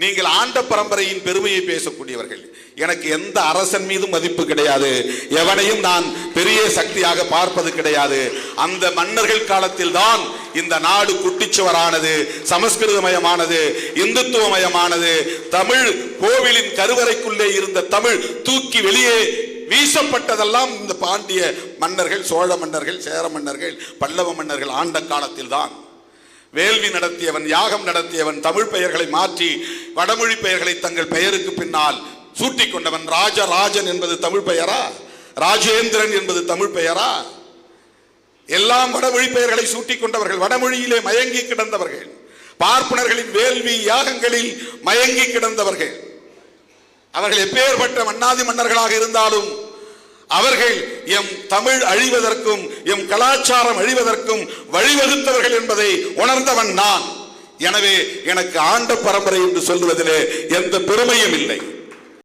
நீங்கள் ஆண்ட பரம்பரையின் பெருமையை பேசக்கூடியவர்கள். எனக்கு எந்த அரசன் மீதும் மதிப்பு கிடையாது, எவனையும் நான் பெரிய சக்தியாக பார்ப்பது கிடையாது. அந்த மன்னர்கள் காலத்தில் தான் இந்த நாடு குட்டிச்சுவரானது, சமஸ்கிருதமயமானது, இந்துத்துவமயமானது. தமிழ் கோவிலின் கருவறைக்குள்ளே இருந்த தமிழ் தூக்கி வெளியே வீசப்பட்டதெல்லாம் இந்த பாண்டிய மன்னர்கள், சோழ மன்னர்கள், சேர மன்னர்கள், பல்லவ மன்னர்கள் ஆண்ட காலத்தில் தான். வேள்வி நடத்தியவன், யாகம் நடத்தியவன், தமிழ் பெயர்களை மாற்றி வடமொழி பெயர்களை தங்கள் பெயருக்கு பின்னால் சூட்டிக் கொண்டவன். ராஜராஜன் என்பது தமிழ் பெயரா? ராஜேந்திரன் என்பது தமிழ் பெயரா? எல்லாம் வடமொழி பெயர்களை சூட்டிக் கொண்டவர்கள், வடமொழியிலே மயங்கி கிடந்தவர்கள், பார்ப்பனர்களின் வேள்வி யாகங்களில் மயங்கி கிடந்தவர்கள். அவர்கள் எப்பேற்பட்ட மன்னாதி மன்னர்களாக இருந்தாலும் அவர்கள் எம் தமிழ் அழிவதற்கும் எம் கலாச்சாரம் அழிவதற்கும் வழிவகுத்தவர்கள் என்பதை உணர்ந்தவன் நான். எனவே எனக்கு ஆண்ட பரம்பரை என்று சொல்வதிலே எந்த பெருமையும் இல்லை.